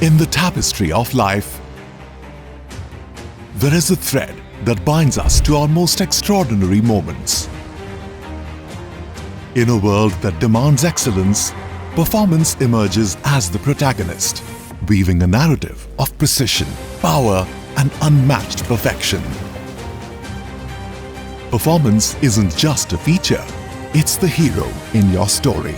In the tapestry of life, there is a thread that binds us to our most extraordinary moments. In a world that demands excellence, performance emerges as the protagonist, weaving a narrative of precision, power, and unmatched perfection. Performance isn't just a feature, it's the hero in your story.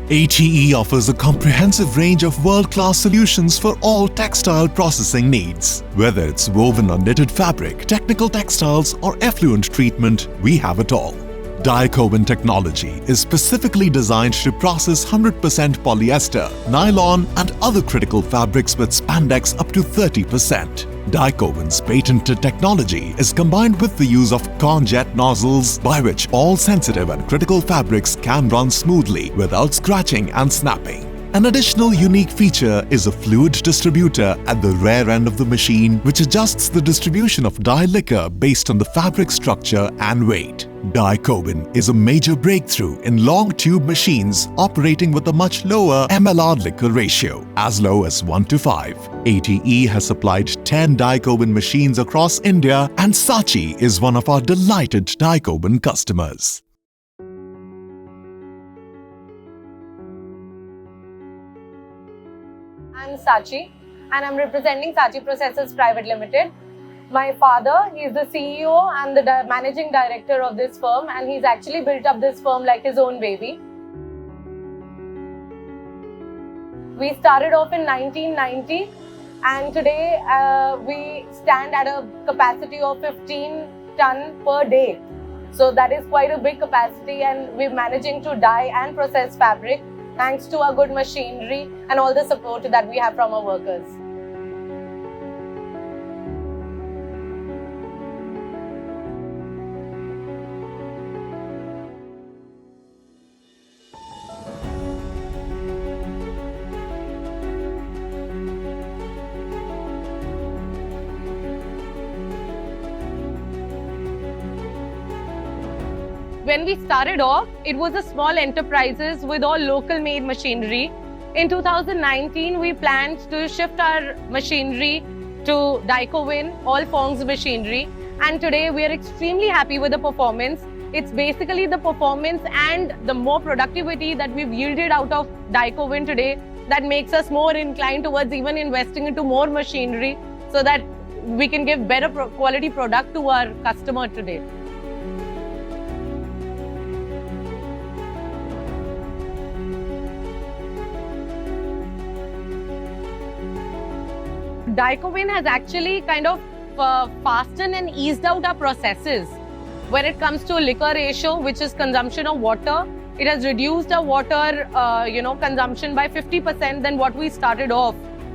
ATE offers a comprehensive range of world-class solutions for all textile processing needs. Whether it's woven or knitted fabric, technical textiles or effluent treatment, we have it all. Dye-Coven technology is specifically designed to process 100% polyester, nylon and other critical fabrics with spandex up to 30%. Dye-Coven's patented technology is combined with the use of Conjet nozzles by which all sensitive and critical fabrics can run smoothly without scratching and snapping. An additional unique feature is a fluid distributor at the rear end of the machine which adjusts the distribution of dye liquor based on the fabric structure and weight. Dye-Coven is a major breakthrough in long tube machines operating with a much lower MLR liquor ratio, as low as 1:5. ATE has supplied 10 Dye-Coven machines across India and Saatchi is one of our delighted Dye-Coven customers. I'm Saatchi and I'm representing Saatchi Processors Private Limited. My father, he's the CEO and the managing director of this firm, and he's actually built up this firm like his own baby. We started off in 1990 and today we stand at a capacity of 15 ton per day. So that is quite a big capacity, and we're managing to dye and process fabric thanks to our good machinery and all the support that we have from our workers. When we started off, it was a small enterprises with all local made machinery. In 2019, we planned to shift our machinery to Dye-Coven, all Fong's machinery. And today we are extremely happy with the performance. It's basically the performance and the more productivity that we've yielded out of Dye-Coven today that makes us more inclined towards even investing into more machinery so that we can give better quality product to our customer today. Dye-Coven has actually kind of fastened and eased out our processes. When it comes to liquor ratio, which is consumption of water, it has reduced our water consumption by 50% than what we started off.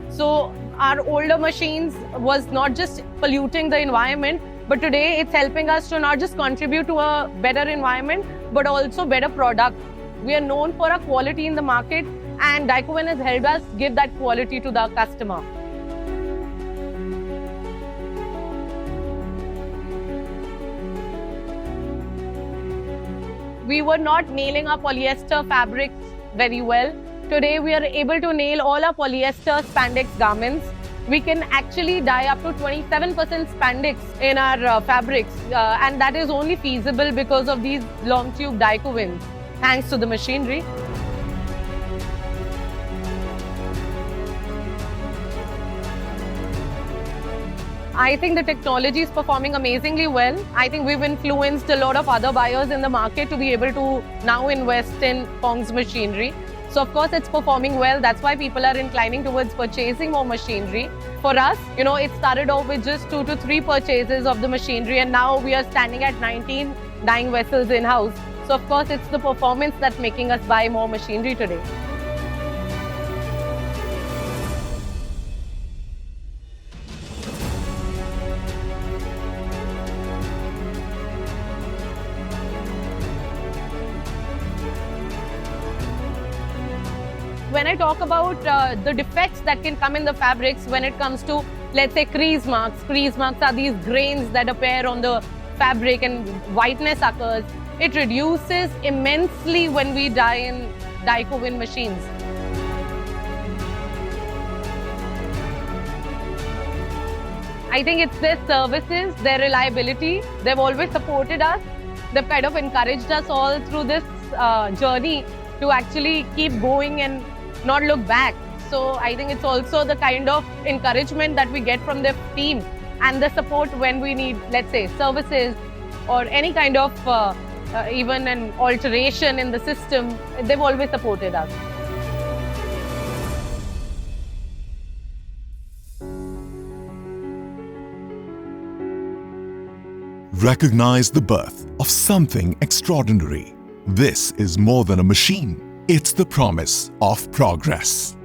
So our older machines was not just polluting the environment, but today it's helping us to not just contribute to a better environment, but also better product. We are known for our quality in the market, and Dye-Coven has helped us give that quality to the customer. We were not nailing our polyester fabrics very well. Today we are able to nail all our polyester spandex garments. We can actually dye up to 27% spandex in our fabrics, and that is only feasible because of these long tube Dye-Covens, thanks to the machinery. I think the technology is performing amazingly well. I think we've influenced a lot of other buyers in the market to be able to now invest in Fong's machinery. So of course it's performing well. That's why people are inclining towards purchasing more machinery. For us, it started off with just 2 to 3 purchases of the machinery, and now we are standing at 19 dyeing vessels in-house. So of course it's the performance that's making us buy more machinery today. when I talk about the defects that can come in the fabrics when it comes to, let's say, crease marks. Crease marks are these grains that appear on the fabric and whiteness occurs. It reduces immensely when we dye in dye-co-wind machines. I think it's their services, their reliability. They've always supported us. They've kind of encouraged us all through this journey to actually keep going and not look back. So I think it's also the kind of encouragement that we get from their team and the support when we need, let's say, services or any kind of even an alteration in the system. They've always supported us. Recognize the birth of something extraordinary. This is more than a machine. It's the promise of progress.